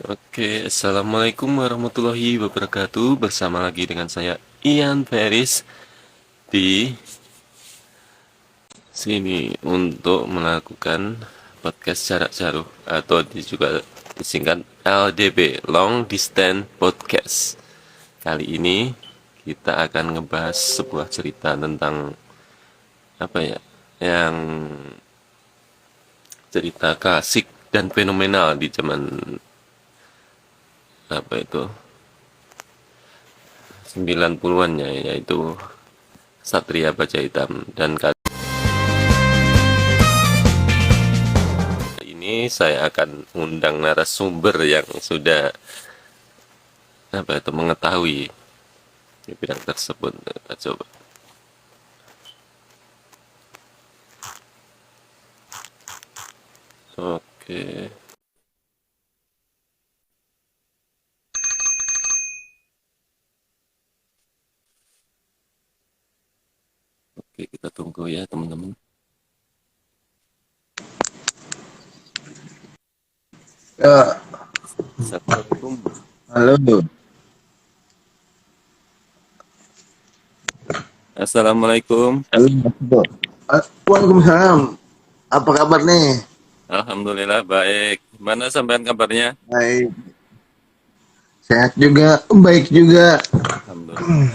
Oke, Assalamualaikum warahmatullahi wabarakatuh. Bersama lagi dengan saya Ian Feris di sini untuk melakukan podcast jarak jauh atau juga disingkat LDP, Long Distance Podcast. Kali ini kita akan ngebahas sebuah cerita tentang apa ya, yang cerita klasik dan fenomenal di zaman apa itu 90-an-nya, yaitu Satria Baja Hitam. Dan kali ini saya akan undang narasumber yang sudah apa itu mengetahui di bidang tersebut. Kita coba. Oke. Oke, kita tunggu ya teman-teman. Ya, Assalamualaikum. halo. Assalamualaikum. Halo, Mas Bo. Waalaikumsalam. Apa kabar nih? Alhamdulillah baik. Mana sampean kabarnya? Baik. Sehat juga, baik juga. Alhamdulillah.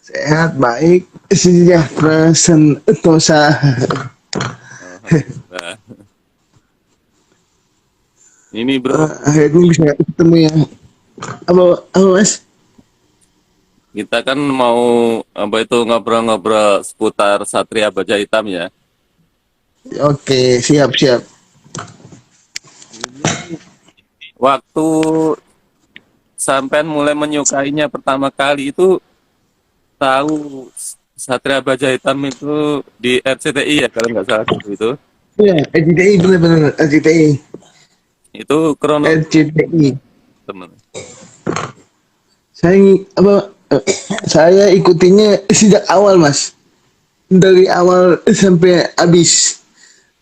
Sehat, baik, sejahtera, sentosa. Alhamdulillah. Ini bro, Akhirnya bisa ketemu ya. Apa Mas? kita kan mau apa itu ngobrol-ngobrol seputar Satria Baja Hitam ya. Oke, siap. Waktu sampean mulai menyukainya pertama kali itu tahu Satria Baja Hitam itu di RCTI ya kalau nggak salah dulu itu. Ya, RCTI benar-benar RCTI. Itu kronologi RCTI. teman. Saya saya ikutinya sejak awal, Mas. Dari awal sampai habis.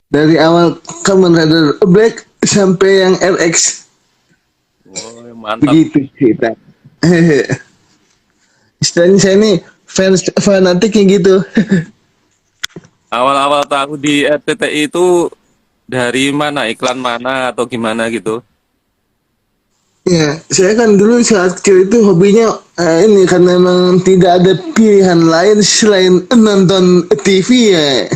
Dari awal Kamen Rider Black sampai yang RX. Oh, mantap. Begitu cerita. Istilahnya saya ini fans fanatik yang gitu. Awal-awal tahu di RCTI itu dari mana? Iklan mana atau gimana gitu? Ya, saya kan dulu saat kecil itu hobinya ini karena memang tidak ada pilihan lain selain nonton TV ya.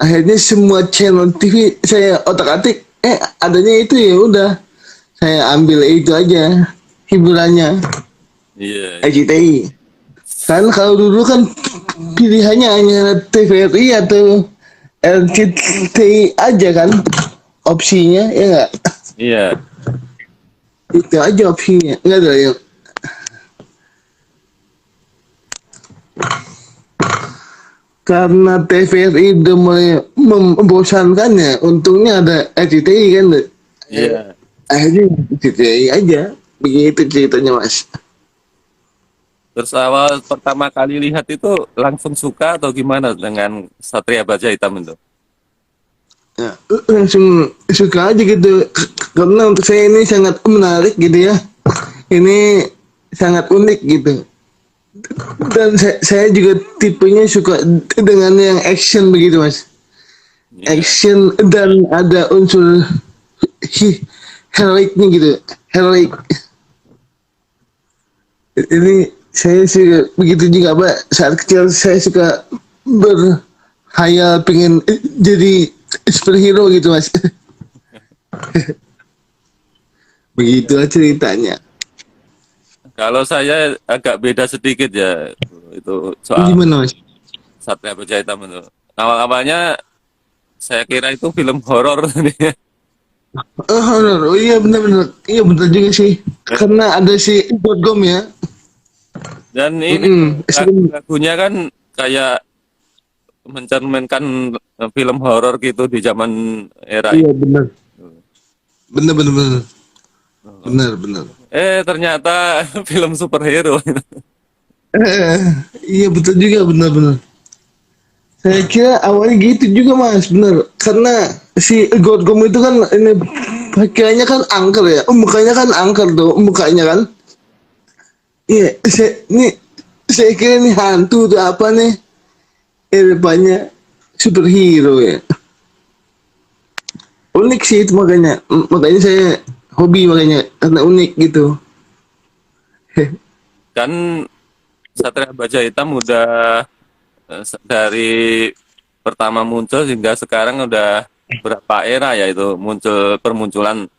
Akhirnya semua channel TV saya otak-atik, adanya itu ya udah saya ambil itu aja hiburannya. Iya, iya. RCTI. Kan kalau dulu kan pilihannya hanya TVRI atau RCTI aja kan opsinya ya nggak? Iya. Itu aja opsinya nggak ada yang karena TVRI udah mulai membosankan ya untungnya ada RCTI kan Iya. akhirnya RCTI aja begitu ceritanya Mas. Terus awal pertama kali lihat itu langsung suka atau gimana dengan Satria Baja Hitam itu? Ya, langsung suka aja gitu karena untuk saya ini sangat menarik gitu ya, ini sangat unik gitu dan saya juga tipenya suka dengan yang action begitu Mas, Iya. action dan ada unsur heroiknya gitu, heroik ini saya suka begitu juga Pak. Saat kecil saya suka berhayal pengen jadi superhero gitu Mas. Begitulah ceritanya. Kalau saya agak beda sedikit ya itu soal Gimana Mas? Satria Baja Hitam itu. Awal-awalnya saya kira itu film horor tadinya. Oh, horor. Oh iya benar-benar. Iya benar juga sih. Karena ada si Gom ya. Dan ini Serem. lagunya kan kayak mencerminkan film horor gitu di zaman era Iya itu. benar. Benar benar benar. Benar benar. Ternyata film superhero. Iya betul juga benar-benar. Saya kira awalnya gitu juga mas, bener. Karena si Gorgom itu kan ini pakaiannya kan angker ya, mukanya kan angker tuh, mukanya kan. Iya, saya kira ini hantu tuh apa nih? Depannya superhero ya. Unik sih itu makanya, makanya saya hobi makanya karena unik gitu. Kan Satria Baja Hitam udah dari pertama muncul hingga sekarang udah berapa era ya itu muncul permunculan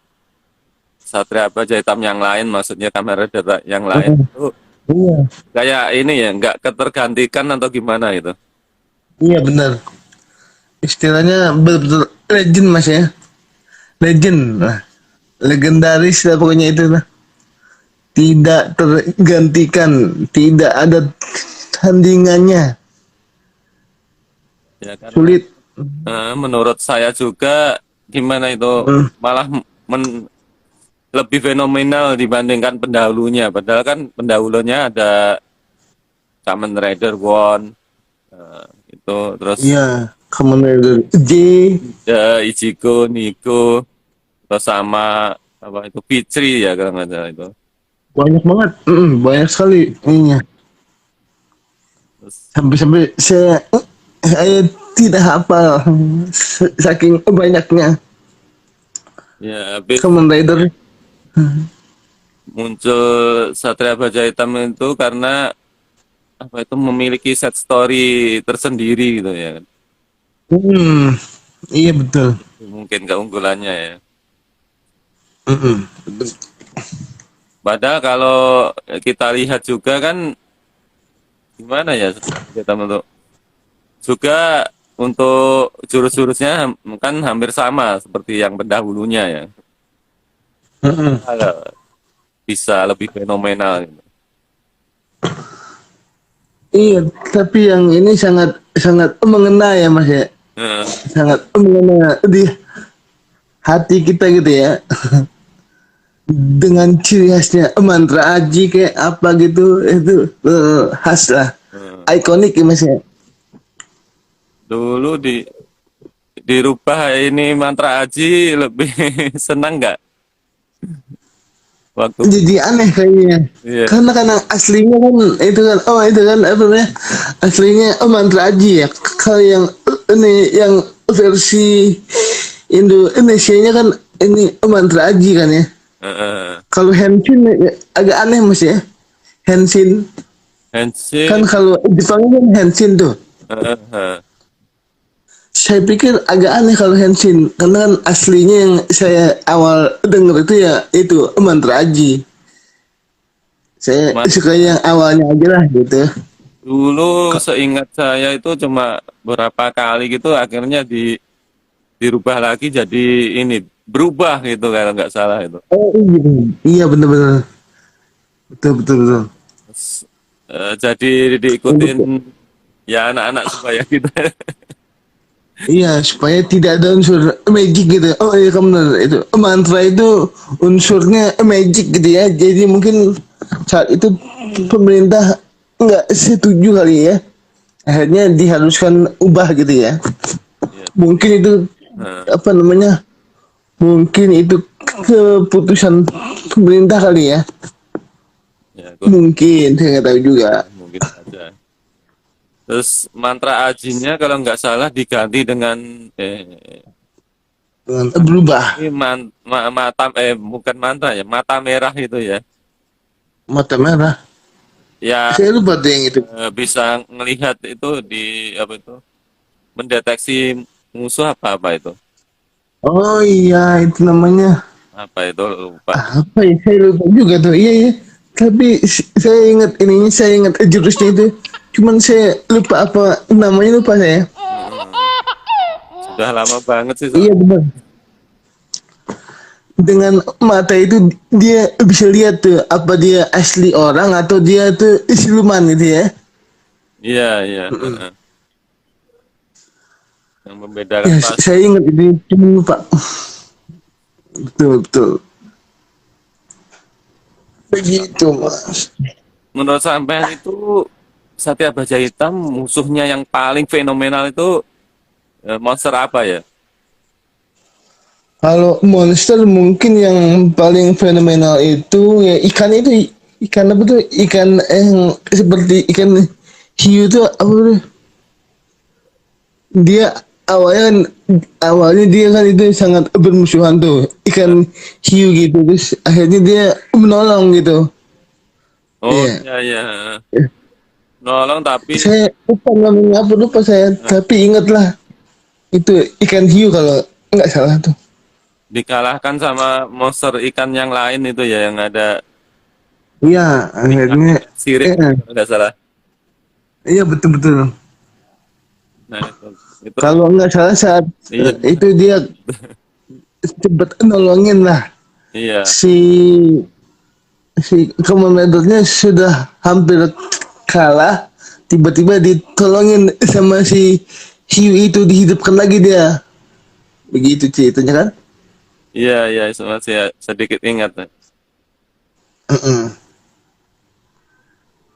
Satria Baja Hitam yang lain, maksudnya Kamen Rider yang lain itu Iya, kayak ini ya, nggak ketergantikan atau gimana itu. iya benar. Istilahnya betul legend mas ya, legend lah, legendaris lah pokoknya itu lah. Tidak tergantikan, tidak ada tandingannya, Ya karena sulit. menurut saya juga gimana itu Hmm. malah lebih fenomenal dibandingkan pendahulunya. Padahal kan pendahulunya ada Kamen Rider One itu terus Iya, Kamen Rider J. Ichigo, Nigo, terus sama apa itu Fitri ya kalau nggak salah itu. Banyak banget, banyak sekali ininya. Terus Sampai-sampai saya tidak hafal saking banyaknya ya habis Kamen Rider. muncul Satria Baja Hitam itu karena apa itu memiliki set story tersendiri gitu ya. Hmm, iya betul. Mungkin keunggulannya ya. Mm-mm. Padahal kalau kita lihat juga kan gimana ya kita untuk juga untuk jurus-jurusnya kan hampir sama seperti yang pendahulunya ya. Mm-mm. Agak bisa lebih fenomenal gitu. Iya, tapi yang ini sangat sangat mengena ya Mas ya, Nah, sangat mengena di hati kita gitu ya. Dengan ciri khasnya mantra aji kayak apa gitu itu khas lah, nah. ikonik ya Mas ya. Dulu dirubah ini mantra aji lebih senang nggak waktu Jadi aneh kayaknya. iya Karena aslinya kan itu kan itu kan apa namanya? Aslinya mantra aji ya. Kalau yang ini yang versi Indonesia-nya kan ini mantra aji kan ya. heeh. Kalau Henshin agak aneh Mas ya. Henshin kan Henshin kalau Jepang kan Henshin tuh. heeh. Saya pikir agak aneh kalau Henshin karena kan aslinya yang saya awal dengar itu ya itu mantra aji. Saya Cuma suka yang awalnya aja lah gitu. dulu seingat saya itu cuma berapa kali gitu akhirnya dirubah lagi jadi ini berubah gitu kalau nggak salah itu. Oh iya, iya benar-benar betul betul betul. Jadi diikutin ya anak-anak supaya kita Iya supaya tidak ada unsur magic gitu. Oh iya kamu benar itu mantra itu unsurnya magic gitu ya. Jadi mungkin saat itu pemerintah nggak setuju kali ya. Akhirnya diharuskan ubah gitu ya. ya, Mungkin itu nah, apa namanya? Mungkin itu keputusan pemerintah kali ya. ya Mungkin saya nggak tahu juga. mungkin saja. Terus mantra ajinya kalau nggak salah diganti dengan Berubah ini mata bukan mantra ya mata merah itu ya. mata merah. Ya Saya lupa tuh yang itu. bisa ngelihat itu di apa itu mendeteksi musuh apa apa itu Oh iya itu namanya apa itu lupa. apa ya? Saya lupa juga tuh. Iya iya. Tapi saya ingat ininya, saya ingat jurusnya itu. Cuman saya lupa apa namanya lupa saya. Hmm, sudah lama banget sih Iya soalnya. benar. Dengan mata itu dia bisa lihat tuh apa dia asli orang atau dia tuh siluman gitu ya. Iya iya. Yang membedakan Ya pas saya ingat ini cuma lupa. Betul betul. Begitu mas. menurut sampean itu Satria Baja Hitam musuhnya yang paling fenomenal itu monster apa ya? Kalau monster mungkin yang paling fenomenal itu ya ikan itu, ikan apa tuh, ikan yang seperti ikan hiu tuh apa tuh? Dia awalnya dia kan itu sangat bermusuhan tuh Nah, ikan hiu gitu, terus akhirnya dia menolong gitu. oh Iya. iya iya, nolong tapi Saya lupa namanya apa, lupa saya, eh, tapi ingatlah itu ikan hiu kalau nggak salah tuh. dikalahkan sama monster ikan yang lain itu ya yang ada Iya, tingkahnya akhirnya kayak sirip iya, kalau nggak salah. iya betul betul. Nah itu Kalau nggak salah saat iya itu dia cepet nolongin lah iya si si komandornya sudah hampir kalah, tiba-tiba ditolongin sama si hiu itu, dihidupkan lagi dia, begitu ceritanya kan. iya iya masih sedikit ingat. Mm-mm.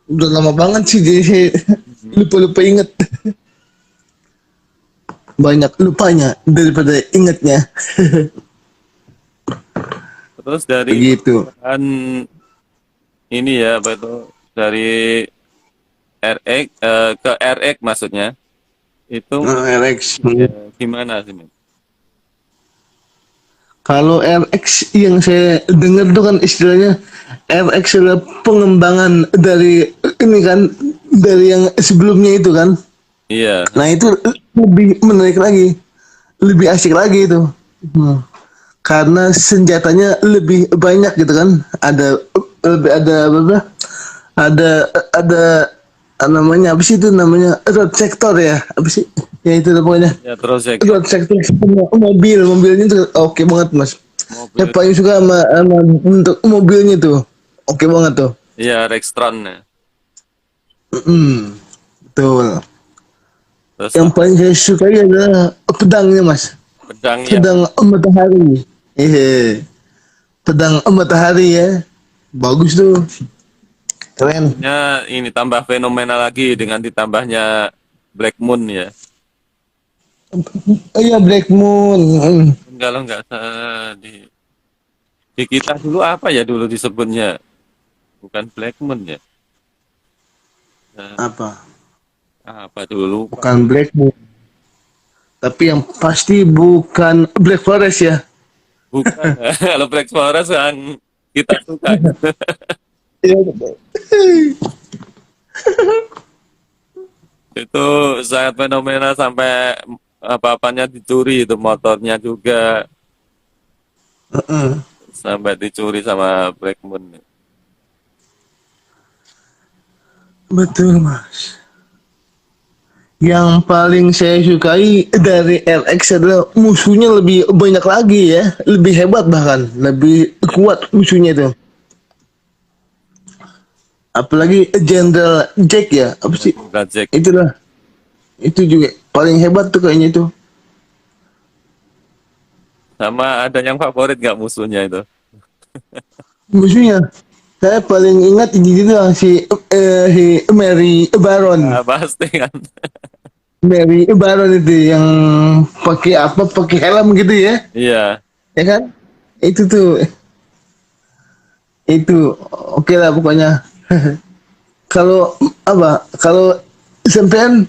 Udah lama banget sih jadi saya Mhm. lupa-lupa inget, banyak lupanya daripada ingetnya. Terus dari Begitu. perubahan ini ya apa itu dari RX ke RX maksudnya itu Nah, RX. ya, gimana sih Min? Kalau RX yang saya dengar tuh kan istilahnya RX adalah pengembangan dari ini kan, dari yang sebelumnya itu kan. Iya, Nah itu lebih menarik lagi, lebih asik lagi itu. Hmm. Karena senjatanya lebih banyak gitu kan. Ada lebih ada apa? Ada namanya apa sih itu, namanya road sector ya, apa sih? Ya itu lah pokoknya. ya terus ya Road sector mobilnya tuh oke banget mas. Saya mobil paling suka sama untuk mobilnya tuh, oke banget tuh. ya Rextron ya. Mm, betul. Terus Yang paling saya sukai adalah pedangnya mas. pedangnya Pedang matahari. Pedang matahari ya. Bagus tuh. Keren. ya ini tambah fenomenal lagi dengan ditambahnya Black Moon ya. Oh iya Black Moon. Kalau nggak salah di kita dulu apa ya dulu disebutnya? Bukan Black Moon ya. Nah, Apa? apa dulu lupa. Bukan Black Moon. Tapi yang pasti bukan Black Forest ya. Bukan. Kalau Black Forest yang kita suka. Iya betul. Itu sangat fenomenal sampai apa-apanya dicuri itu motornya juga Heeh. sampai dicuri sama Black Moon. Betul mas. Yang paling saya sukai dari RX adalah musuhnya lebih banyak lagi ya, lebih hebat bahkan, lebih kuat musuhnya itu. Apalagi Jenderal Jack ya, apa Ya, sih? Jenderal Jack. Itulah, itu juga paling hebat tuh kayaknya itu. Sama ada yang favorit nggak musuhnya itu? Musuhnya, saya paling ingat ini gitu si Mary Baron, Ah, pasti kan. Mary Baron itu yang pakai apa? Pakai helm gitu Iya. ya kan? Itu tuh, itu oke lah pokoknya. Kalau apa? Kalau sampean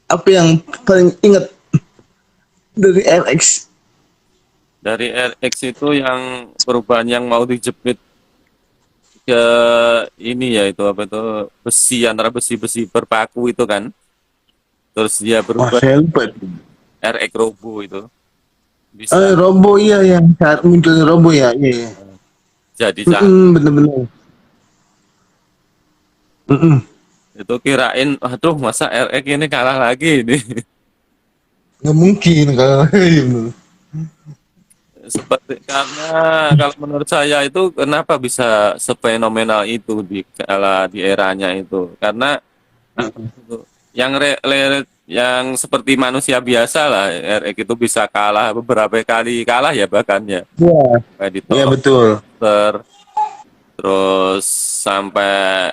apa yang paling ingat dari RX? Dari RX itu yang perubahan yang mau dijepit ke ini ya itu apa itu besi antara besi-besi berpaku itu kan. Terus dia Wah, berubah saya lupa. RX Robo itu bisa Robo iya yang saat muncul Robo ya, iya, iya. jadi Bener-bener. Mm-mm. itu kirain aduh masa RX ini kalah lagi ini. Nggak mungkin kalau iya bener. Seperti karena kalau menurut saya itu kenapa bisa sefenomenal itu di kala di eranya itu karena apa itu, yang seperti manusia biasa lah RX itu bisa kalah beberapa kali kalah ya bahkan ya Iya, kayak iya ditolak betul. terus sampai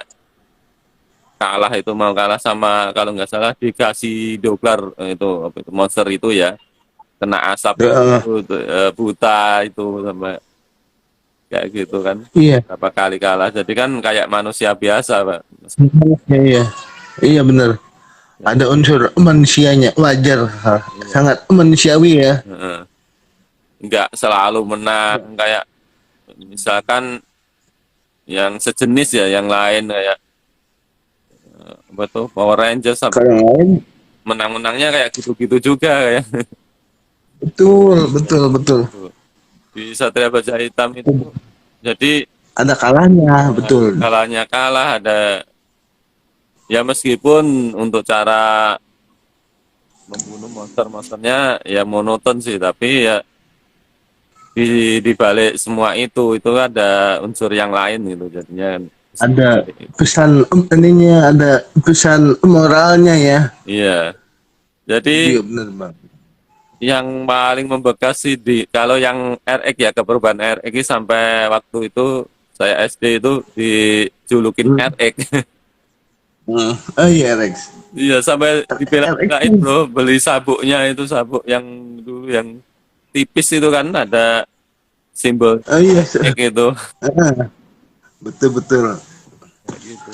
mau kalah sama kalau nggak salah dikasih Doblar itu apa itu monster itu ya, kena asap itu, Heeh. buta itu sama kayak gitu kan, Iya. berapa kali kalah jadi kan kayak manusia biasa Pak. Iya, iya. Iya benar. Ada unsur manusianya, wajar, Iya. sangat manusiawi ya. Heeh. Nggak selalu menang kayak misalkan yang sejenis ya, yang lain kayak apa tuh Power Rangers sampai Kalau yang lain, menang-menangnya kayak gitu-gitu juga kayak betul, betul, betul. di Satria Baja Hitam itu. Jadi Ada kalahnya, betul. kalahnya kalah ada ya, meskipun untuk cara membunuh monster-monsternya ya monoton sih, tapi ya di balik semua itu ada unsur yang lain gitu jadinya kan bisa Ada menarik itu. pesan ininya, ada pesan moralnya ya. Iya. Jadi Iya benar bang. yang paling membekas sih kalau yang RX ya, keperubahan RX sampai waktu itu saya SD itu dijulukin Hmm. RX. Hmm. Oh iya Rex. Iya, sampai RX. dibela-belain bro, beli sabuknya itu, sabuk yang dulu yang tipis itu kan ada simbol Oh iya. X itu. Ah, betul betul. Kayak gitu.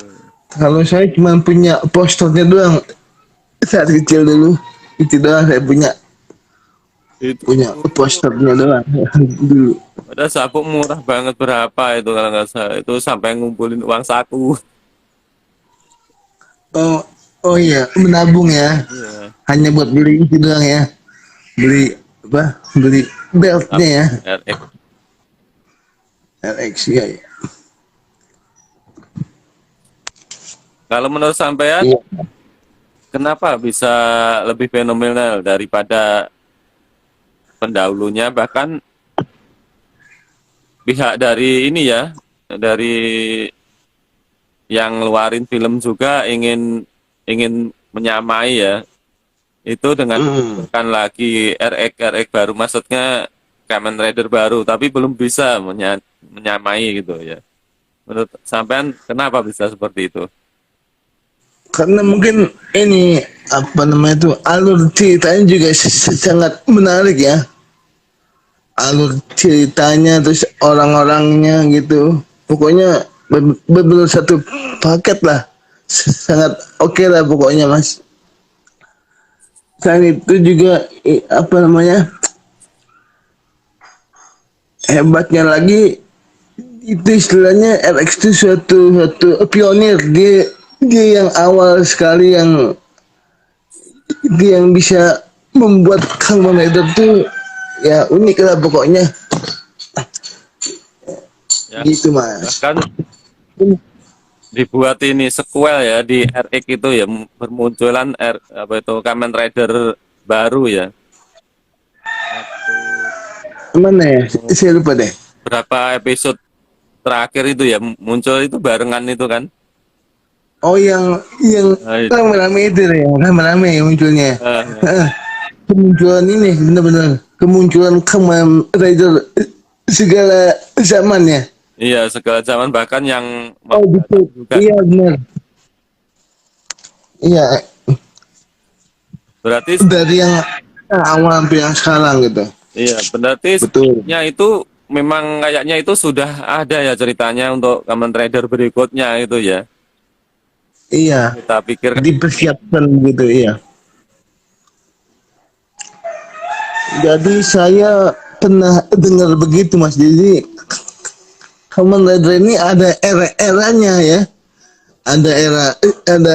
Kalau saya cuma punya posternya doang saat kecil dulu. Itu doang saya punya Itu punya dulu posternya doang dulu. ada sabuk murah banget, berapa itu kalau nggak salah, itu sampai ngumpulin uang saku. Oh oh iya menabung ya. Iya, Hanya buat beli itu doang ya. Beli apa? Beli beltnya sabuk ya. RX. RX ya. Ya. Kalau menurut sampean, Iya. kenapa bisa lebih fenomenal daripada pendahulunya, bahkan pihak dari ini ya, dari yang ngeluarin film juga ingin ingin menyamai ya, itu dengan Hmm. memunculkan lagi RX baru, maksudnya Kamen Rider baru, tapi belum bisa menyamai gitu ya. Menurut sampean kenapa bisa seperti itu? Karena mungkin ini apa namanya itu alur ceritanya juga sangat menarik ya. Alur ceritanya terus orang-orangnya gitu. Pokoknya benar satu paket lah. Sangat oke lah pokoknya mas. Selain itu juga apa namanya hebatnya lagi itu istilahnya RX itu suatu suatu pionir, dia yang awal sekali yang bisa membuat Kamen Rider tuh ya unik lah pokoknya Ya, gitu mas. bahkan dibuat ini sequel ya di RX itu ya, bermunculan apa itu Kamen Rider baru ya. Waktu Mana ya saya lupa deh. berapa episode terakhir itu ya muncul itu barengan itu kan. Oh yang Nah, itu. rame-rame itu deh, yang rame-rame munculnya. Nah, Kemunculan ini benar-benar kemunculan Kamen Rider segala zaman ya. iya, segala zaman, bahkan yang Oh gitu. juga. Iya benar. Iya Berarti dari yang awal sampai yang sekarang gitu. iya, berarti Betul. skripnya itu memang kayaknya itu sudah ada ya ceritanya untuk Kamen Rider berikutnya itu ya. Iya. Kita pikir kan Dipersiapkan gitu iya. Jadi saya pernah dengar begitu mas. Jadi Kamen Rider ini ada era-eranya ya. Ada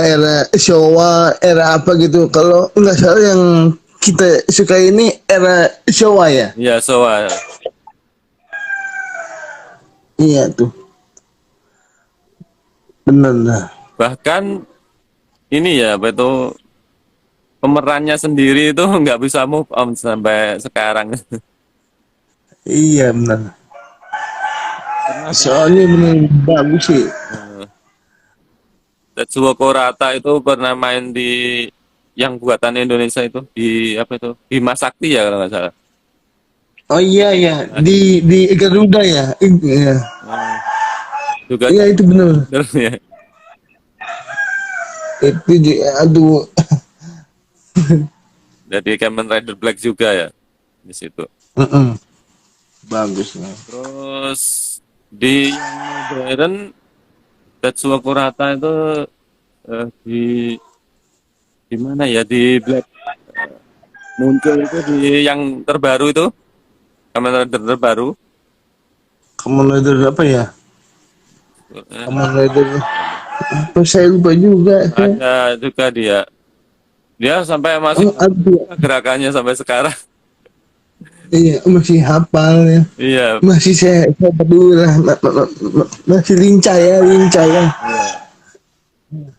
era Showa, era apa gitu. Kalau nggak salah yang kita suka ini era Showa ya. ya soal Iya tuh. Benar lah. bahkan ini ya apa itu pemerannya sendiri itu nggak bisa move on sampai sekarang. Iya benar. Pernah Soalnya benar bagus sih. Tetsuo Kurata itu pernah main di yang buatan Indonesia itu di apa itu Bima Sakti ya kalau nggak salah. Oh iya ya di Garuda ya. Iya. Hmm, juga Iya itu benar. bener ya. Itu aduh. Jadi Kamen Rider Black juga ya di situ. Mm-mm. Bagus lah. Terus di yang modern Tetsuo Kurata itu di mana ya, di Black muncul itu di yang terbaru itu, Kamen Rider terbaru. Kamen Rider apa ya? Eh, Kamen Rider ada apa saya lupa juga. ada juga dia. Dia sampai masih Oh, aduh. gerakannya sampai sekarang. Iya, masih hafal ya. Iya, Masih saya peduli lah. Masih lincah ya. iya. Bah,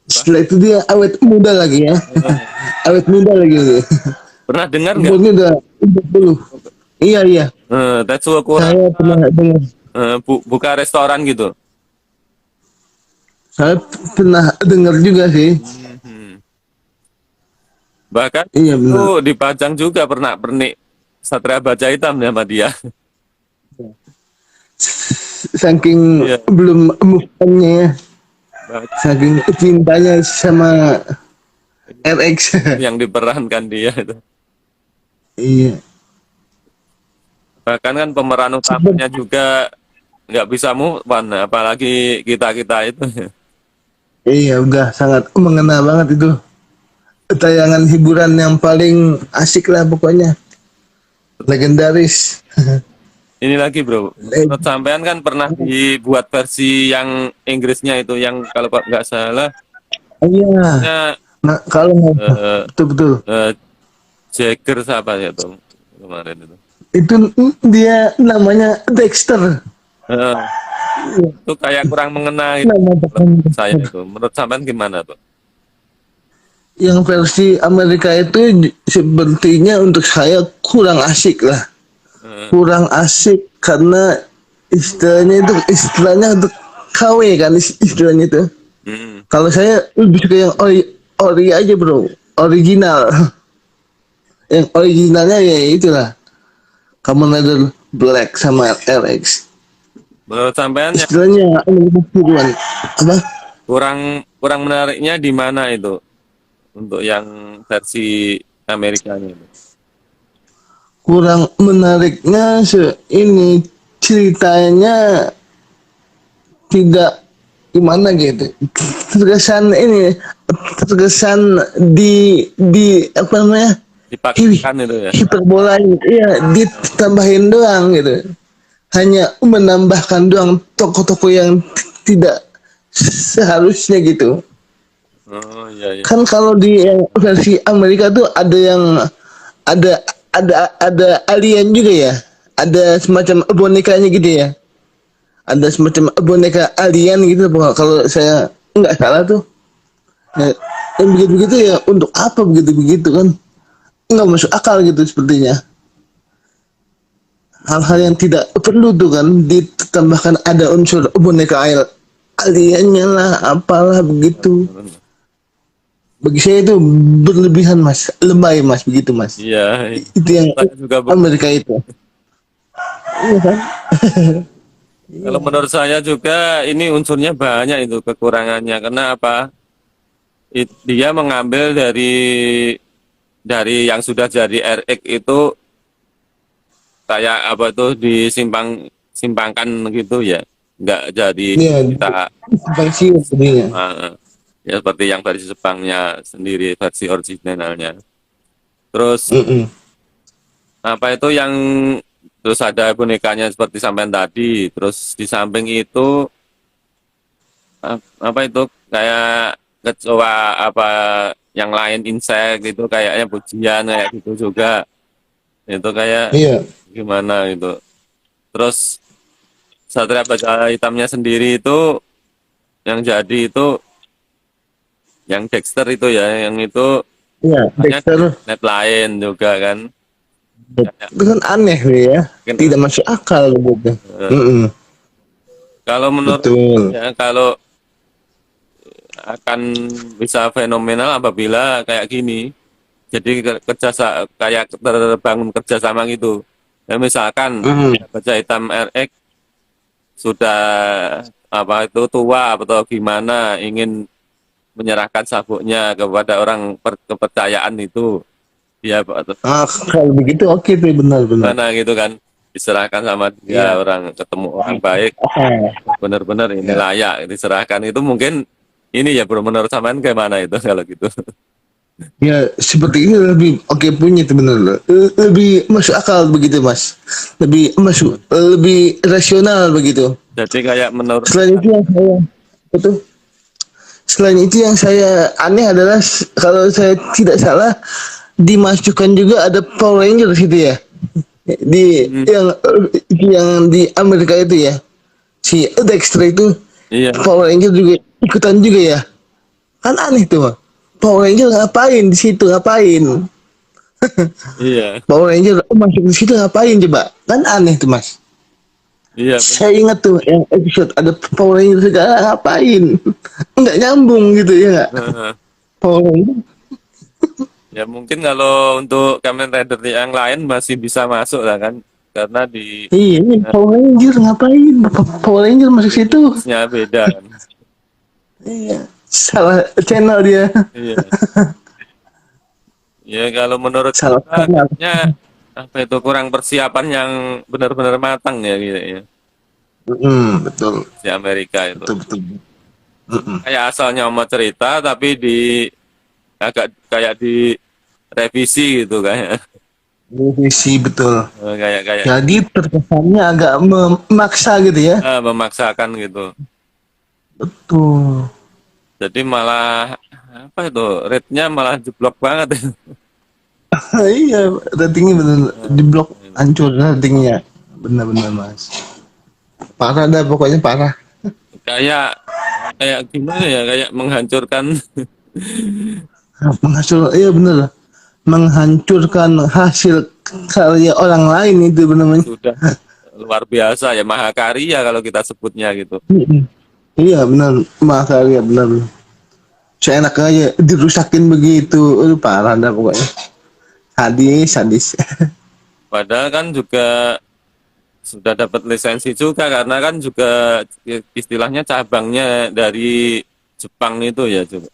Setelah itu dia awet muda lagi ya. eh, Awet muda lagi dia. pernah dengar nggak? Umurnya udah 40. Iya, iya. Tetsuo Saya Kurata pernah dengar. buka restoran gitu. Saya pernah dengar juga sih. Mhm. Bahkan Iya itu benar. dipajang juga pernah pernik Satria Baja Hitam sama dia. Saking Iya, belum move on-nya ya. bah- Saking cintanya sama RX. yang diperankan dia itu. Iya. Bahkan kan pemeran Sempet, utamanya juga nggak bisa move on, apalagi kita-kita itu. iya udah sangat mengena banget itu. Tayangan hiburan yang paling asik lah pokoknya. Legendaris. Ini lagi bro, menurut sampean kan pernah dibuat versi yang Inggrisnya itu, yang kalau nggak salah Iya. nya Nah, kalau eh, betul-betul eh, Jagger siapa ya tuh kemarin itu. itu dia namanya Dexter. Eh, itu kayak kurang mengena itu Nama menurut depan saya Dexter. itu. Menurut sampean gimana tuh? Yang versi Amerika itu sepertinya untuk saya kurang asik lah. Eh, Kurang asik karena istilahnya untuk KW kan istilahnya itu. hmm, Kalau saya lebih suka yang ori aja bro, original. Yang originalnya ya itulah Kamen Rider Black sama RX. menurut sampean yang Istilahnya buruan apa? kurang kurang menariknya di mana itu untuk yang versi Amerikanya itu? Kurang menariknya ini ceritanya tidak gimana gitu. Terkesan ini terkesan di apa namanya? Dipaksakan itu ya. Hiperbola iya ditambahin doang gitu, hanya menambahkan doang tokoh-tokoh yang tidak seharusnya gitu. Oh iya iya. Kan kalau di yang versi Amerika tuh ada yang ada ada alien juga ya, ada semacam bonekanya gitu ya, ada semacam boneka alien gitu kalau saya nggak salah tuh. Nah, yang begitu-begitu ya untuk apa begitu-begitu kan nggak masuk akal gitu sepertinya. Hal-hal yang tidak perlu tuh kan ditambahkan ada unsur boneka air aliennya lah apalah begitu. Bagi saya itu berlebihan mas, lebay mas begitu mas. Iya, Itu yang saya juga Amerika itu. Iya kan? kalau menurut saya juga ini unsurnya banyak itu kekurangannya. Karena apa? Dia mengambil dari yang sudah jadi RX itu kayak apa tuh simpangkan gitu ya. Nggak jadi Iya, kita pensiun sebenarnya. ya seperti yang versi Jepangnya sendiri, versi originalnya. Terus Mm-mm. apa itu yang terus ada bonekanya seperti sampean tadi. Terus di samping itu apa itu kayak kecoa apa yang lain insek gitu kayaknya pujian kayak gitu juga. Itu kayak Iya, gimana gitu. Terus Satria Baja Hitamnya sendiri itu yang jadi itu yang Dexter itu ya, yang itu iya. hanya Dexter dari net lain juga kan. Kayak, itu kan aneh nih ya, tidak mungkin, masuk akal gitu. eh, Mm-mm. kalau menurut Betul. ya kalau akan bisa fenomenal apabila kayak gini. Jadi kayak terbangun kerjasama gitu. Ya misalkan Mm. Baja Hitam RX sudah apa itu tua atau gimana ingin menyerahkan sabuknya kepada orang kepercayaan itu. Dia Kalau begitu oke tuh, benar-benar. mana gitu kan, diserahkan sama dia, Iya. orang ketemu orang baik, benar-benar ini Ya. layak diserahkan itu. Mungkin ini ya bro, menurut sampean gimana itu kalau gitu? Ya, seperti ini lebih oke punya itu benar. Lebih masuk akal begitu, Mas. Lebih masuk, lebih rasional begitu. Jadi kayak menurut Selain itu yang saya itu Selain itu yang saya aneh adalah kalau saya tidak salah dimasukkan juga ada Power Ranger di situ ya. Di hmm, yang di Amerika itu ya. Si Dexter itu iya Power Ranger juga ikutan juga ya. Kan aneh tuh, Mas. Power Ranger ngapain di situ? Ngapain? iya Power Ranger masuk di situ ngapain coba? Kan aneh tuh, Mas. iya Saya ingat tuh yang episode ada Power Ranger segala ngapain? Nggak nyambung gitu ya nggak? benar. Power Ranger. Ya mungkin kalau untuk Kamen Rider yang lain masih bisa masuk lah kan, karena di Iya, ini Power Ranger ngapain? Power Ranger masuk situ. universe-nya beda kan. Iya, salah channel dia. Iya. Ya kalau menurut Salah kita channel. kayaknya apa itu kurang persiapan yang benar-benar matang ya gitu ya. Betul, Si Amerika itu. betul, betul. Mm-mm. Kayak asalnya mau cerita tapi agak kayak di revisi gitu kayak. Revisi betul. Kayak kayak Jadi terkesannya agak memaksa gitu ya. memaksakan gitu. Betul. Jadi malah apa itu rate-nya malah jeblok banget. Iya, ratingnya bener di blok hancur ratingnya. Benar-benar Mas. Parah dah pokoknya parah. Kayak kayak gimana ya, kayak menghancurkan. Menghasil, iya bener. Menghancurkan hasil karya orang lain itu benar-benar. Sudah luar biasa ya, mahakarya kalau kita sebutnya gitu. Iya benar, makarya benar. Seenak aja dirusakin begitu, parah dah pokoknya. Sadis, sadis. Padahal kan juga sudah dapat lisensi juga karena kan juga istilahnya cabangnya dari Jepang itu ya coba.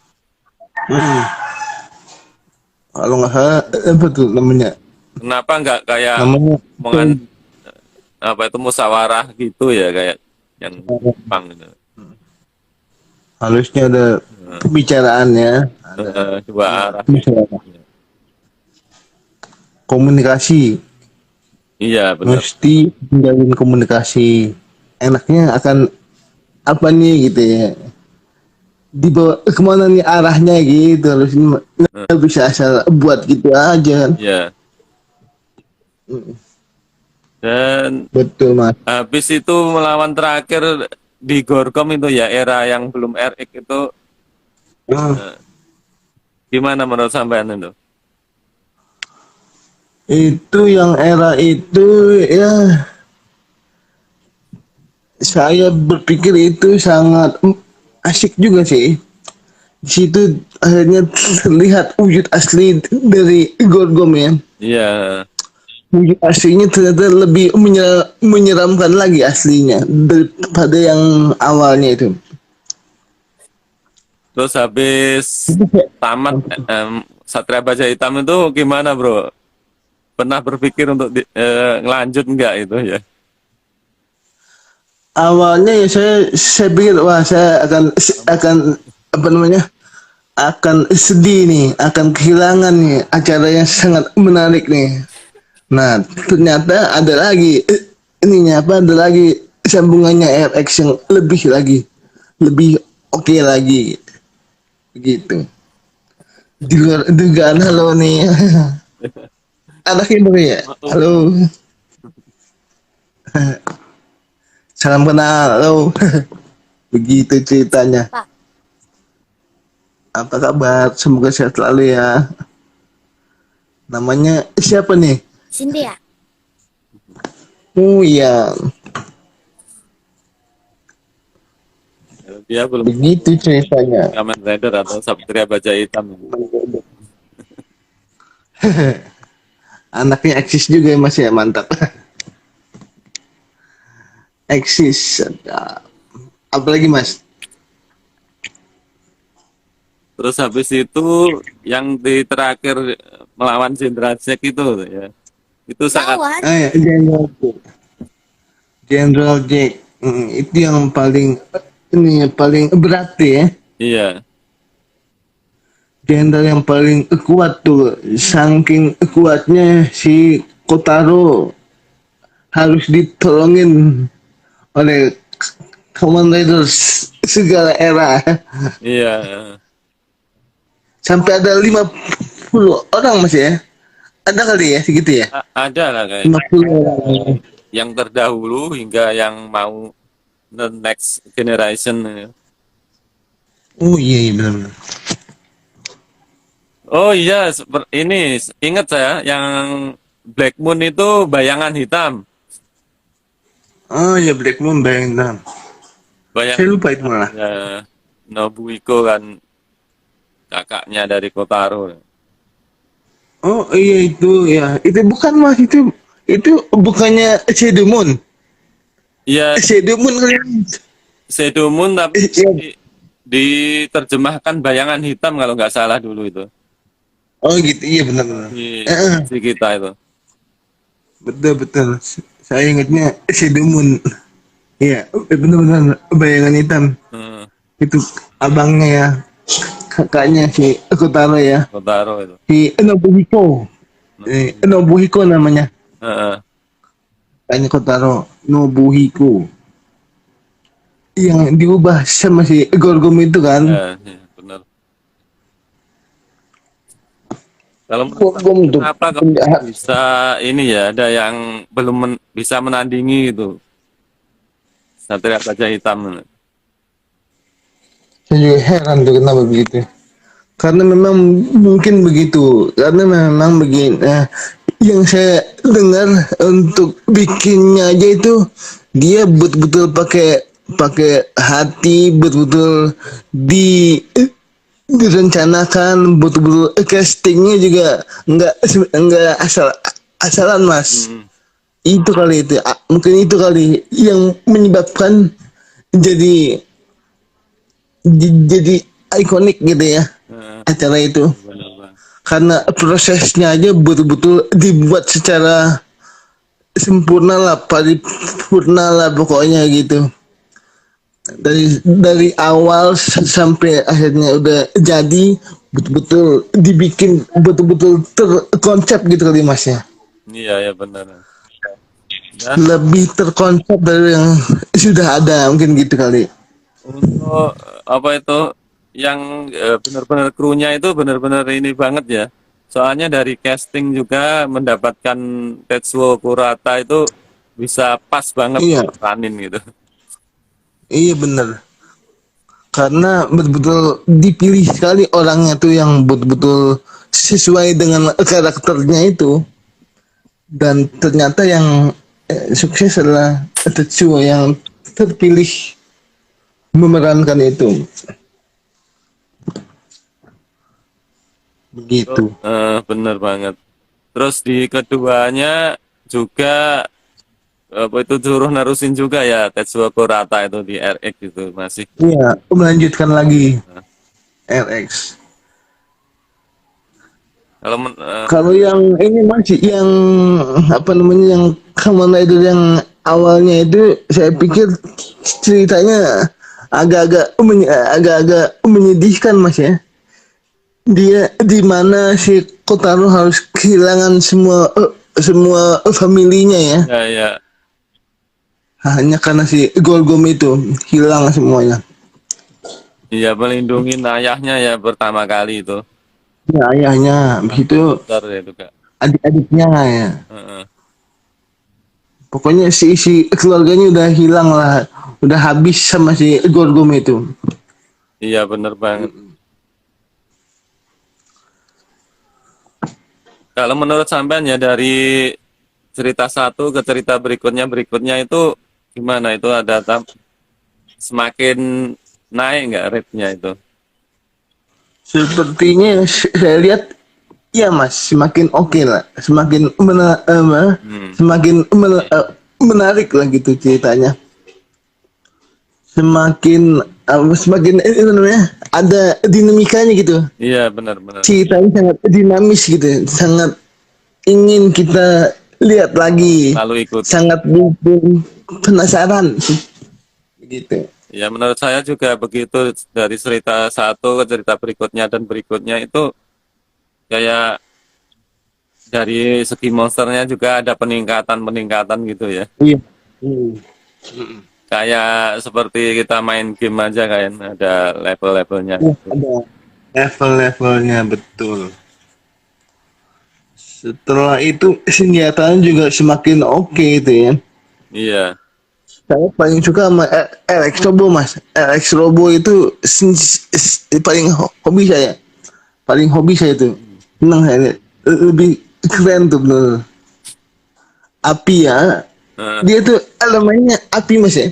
Kalau nggak salah, apa tuh namanya? Kenapa nggak kayak Namanya omongan apa itu musyawarah gitu ya kayak yang Jepang itu. harusnya ada pembicaraannya, ada Dua arah. musyawarah. Komunikasi, Iya benar. mesti menjalin komunikasi. Enaknya akan apa nih gitu ya? Dibawa kemana nih arahnya gitu, harus nggak bisa asal buat gitu aja kan. Iya. Dan Betul Mas. habis itu melawan terakhir di Gorkom itu ya, era yang belum RX itu Nah, gimana menurut sampean itu? itu yang era itu ya saya berpikir itu sangat asik juga sih. Di situ akhirnya terlihat wujud asli dari Gorgom ya. Iya. Wujud aslinya ternyata lebih menyeramkan lagi aslinya daripada yang awalnya itu. Terus habis tamat Satria Baja Hitam itu gimana bro? Pernah berpikir untuk ngelanjut nggak itu ya? Awalnya ya saya pikir wah saya akan apa namanya, akan sedih nih, akan kehilangan nih acara yang sangat menarik nih. Nah, ternyata ada lagi ininya apa, ada lagi sambungannya RX yang lebih oke lagi gitu. Di luar dugaan. Halo nih. Anaknya bro ya. Halo. Salam kenal. Halo. Begitu ceritanya. Pak, Apa kabar? Semoga sehat selalu ya. Namanya siapa nih? Cindy ya? Oh iya. Dia belum Begitu ceritanya. Kamen Rider atau Satria Baja Hitam. Anaknya eksis juga ya Mas ya, mantap. Eksis. Apalagi Mas? Terus habis itu yang di terakhir melawan Jenderal Jack itu ya. Itu sangat Ya, General Jack. Itu yang paling ini paling berat ya. iya, Jenderal yang paling kuat tuh. Saking kuatnya si Kotaro harus ditolongin oleh Kamen Rider segala era. iya. Sampai ada 50 orang masih ya. Ada kali ya segitu ya. Ada lah kayak 50 orang. yang terdahulu hingga yang mau the next generation ya. Oh iya, iya benar-benar. Oh iya, ini ingat saya yang Black Moon itu bayangan hitam. Oh iya, Black Moon bayangin. Saya Bayangan lupa itu malah. ya, Nobuhiko kan kakaknya dari Kotaro. Oh iya itu ya. Itu bukan mas itu bukannya Shadow Moon. Iya, Shadow Moon kalian. Shadow Moon tapi Iya. diterjemahkan bayangan hitam kalau nggak salah dulu itu Oh gitu, iya benar-benar. di kita itu. Betul betul. Saya ingatnya Shadow Moon. Iya, benar-benar bayangan hitam. Hmm, Itu abangnya ya, kakaknya si Kotaro ya. Kotaro itu. Si Nobuhiko. Nobuhiko namanya. Heeh. Kakaknya Kotaro, Nobuhiko. Yang diubah sama si Gorgom itu kan. Ya, ya, benar. Kalau Gorgom tuh kenapa kok penjahat. bisa ini ya ada yang belum bisa menandingi itu Satria Baja Hitam. Saya juga heran tuh kenapa begitu. Karena memang mungkin begitu. Karena memang begini. Yang saya dengar untuk bikinnya aja itu dia betul-betul pakai pakai hati, betul-betul direncanakan, betul-betul castingnya juga nggak asalan mas. Hmm, Itu kali itu, mungkin itu kali yang menyebabkan jadi jadi ikonik gitu ya acara itu. benar, Bang. Karena prosesnya aja betul-betul dibuat secara sempurna lah, paripurna lah pokoknya gitu. Dari awal sampai akhirnya udah jadi betul-betul dibikin betul-betul terkonsep gitu kali mas ya. Iya ya benar. Nah, Lebih terkonsep dari yang sudah ada mungkin gitu kali. untuk apa itu yang benar-benar krunya itu benar-benar ini banget ya. Soalnya dari casting juga mendapatkan Tetsuo Kurata itu bisa pas banget Iya, ranin gitu. iya bener. Karena betul-betul dipilih sekali orangnya tuh yang betul-betul sesuai dengan karakternya itu. Dan ternyata yang sukses adalah Tetsuo yang terpilih memerankan itu. Begitu. Bener banget. Terus di keduanya juga apa itu suruh nerusin juga ya Tetsuo Kurata itu di RX itu masih. Iya, melanjutkan lagi RX. Kalau Kalau yang ini masih yang apa namanya yang Kamen Rider yang awalnya itu saya pikir ceritanya agak-agak menyedihkan mas ya. Dia di mana si Kotaro harus kehilangan semua familinya ya. ya ya Hanya karena si Golgom itu hilang semuanya. iya melindungi ayahnya ya pertama kali itu. Ya ayahnya, begitu Bentar ya itu Kak. adik-adiknya ya. Heeh. Pokoknya si keluarganya udah hilang lah, udah habis sama si Gorgom itu. Iya bener banget. Kalau menurut sampean ya dari cerita satu ke cerita berikutnya itu gimana itu ada semakin naik nggak rate-nya itu? Sepertinya saya lihat ya mas, semakin oke lah, semakin Hmm. semakin menarik lah gitu ceritanya. Semakin semakin namanya ada dinamikanya gitu. Iya, benar-benar. Ceritanya sangat dinamis gitu, sangat ingin kita lihat lagi, Lalu ikut. sangat bikin penasaran gitu. Ya, menurut saya juga begitu, dari cerita satu ke cerita berikutnya dan berikutnya itu kayak dari segi monsternya juga ada peningkatan gitu ya. Iya. Hmm. Kayak seperti kita main game aja kan, ada level-levelnya. Ada level-levelnya, betul. Setelah itu senjatanya juga semakin oke itu ya. Iya, Saya paling suka sama RX Robo mas. RX Robo itu paling hobi saya. Paling hobi saya itu. Senang saya lihat. Lebih keren tuh bener. Api ya. nah, Dia tuh elemennya api mas ya.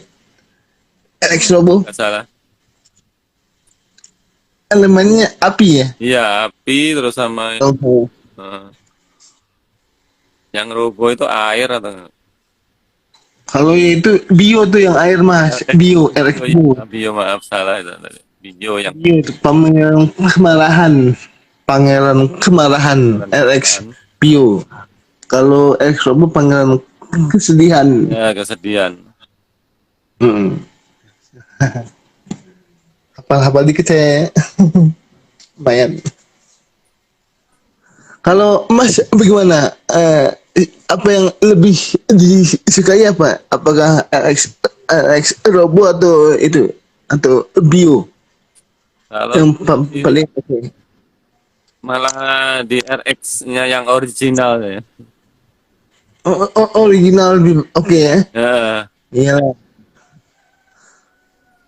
RX Robo nggak salah. elemennya api ya. Iya, api terus sama Oh. yang robo itu air atau Kalau itu bio tuh yang air mas. Bio RX Bio. bio, maaf salah itu tadi. Bio yang Bio itu pangeran kemarahan. Pangeran kemarahan RX Bio. Kalau RX Robo pangeran kesedihan. ya kesedihan. Hmm. Hafal-hafal dikit saya. Lumayan. Kalau Mas bagaimana? Apa yang lebih disukai apa? Apakah RX Robo atau itu atau Bio Kalau yang di- paling oke? malah di RX-nya yang original ya. Original oke ya? Ya, Iya.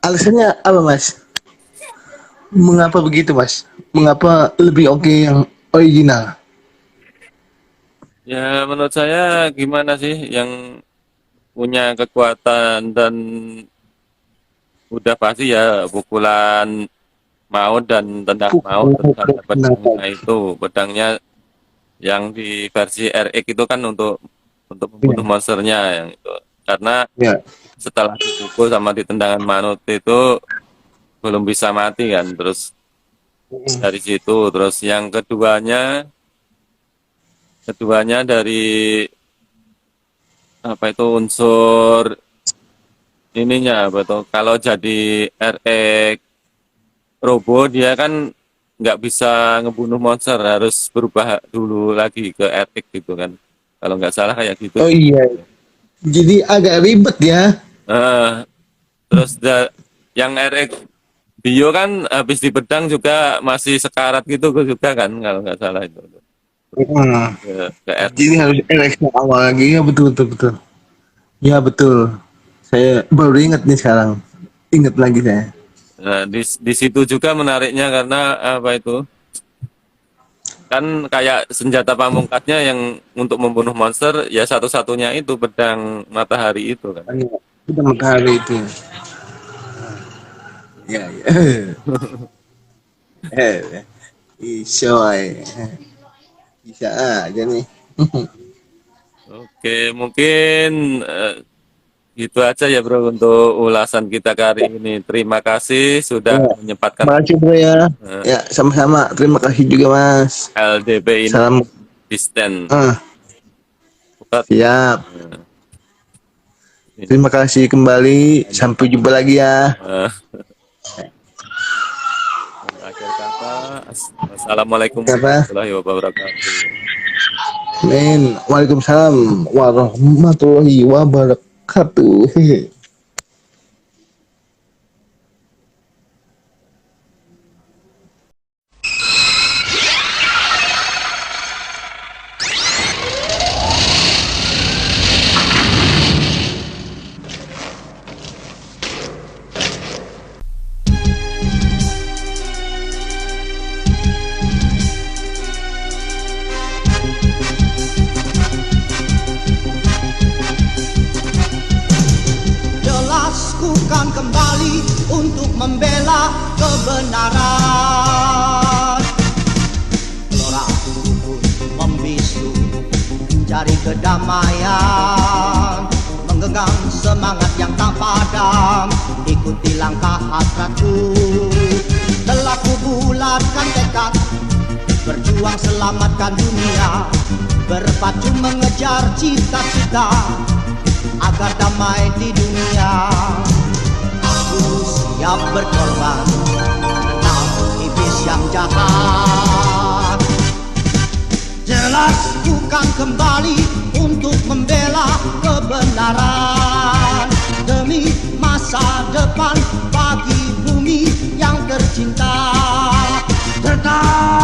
Alasannya apa Mas? Mengapa begitu Mas? Mengapa lebih oke yang original? ya menurut saya gimana sih yang punya kekuatan dan udah pasti ya pukulan maut dan tendang maut, terus ada pedangnya itu, pedangnya yang di versi RX itu kan untuk membunuh monsternya yang itu, karena Ya. setelah dipukul sama ditendangan manut itu belum bisa mati kan, terus dari situ. Terus yang keduanya dari apa itu unsur ininya apa tuh, kalau jadi RX Robo dia kan nggak bisa ngebunuh monster, harus berubah dulu lagi ke RX gitu kan, kalau nggak salah kayak gitu. Oh iya. Jadi agak ribet ya. Eh, terus yang RX Bio kan habis di pedang juga masih sekarat gitu juga kan, kalau nggak salah itu Hmm. ke RX. Jadi harus eleksi awal lagi ya, betul betul betul. Ya betul. Saya baru ingat nih sekarang. Ingat lagi saya. Nah, di situ juga menariknya karena apa itu, kan kayak senjata pamungkasnya yang untuk membunuh monster ya satu-satunya itu pedang matahari itu kan. Kita matahari itu. Ya ya. Bisa bisa aja nih. Oke, mungkin gitu aja ya bro untuk ulasan kita kali ini. Terima kasih sudah Ya. menyempatkan Terima kasih bro ya. Ya sama-sama. Terima kasih juga mas. LDB ini Salam. di stand. Siap. Terima kasih kembali. Sampai jumpa lagi ya. Akhir kata, assalamualaikum warahmatullahi wabarakatuh. Amin. Waalaikumsalam warahmatullahi wabarakatuh. Jelas ku kan kembali untuk membela kebenaran. Gelora pun membisu mencari kedamaian, menggenggam semangat yang tak padam, ikuti langkah hasratku. Telah membulatkan tekad, berjuang selamatkan dunia, berpacu mengejar cita-cita agar damai di dunia. Aku siap berkorban menentang iblis yang jahat. Jelas ku kan kembali untuk membela kebenaran demi masa depan bagi bumi yang tercinta. Tetap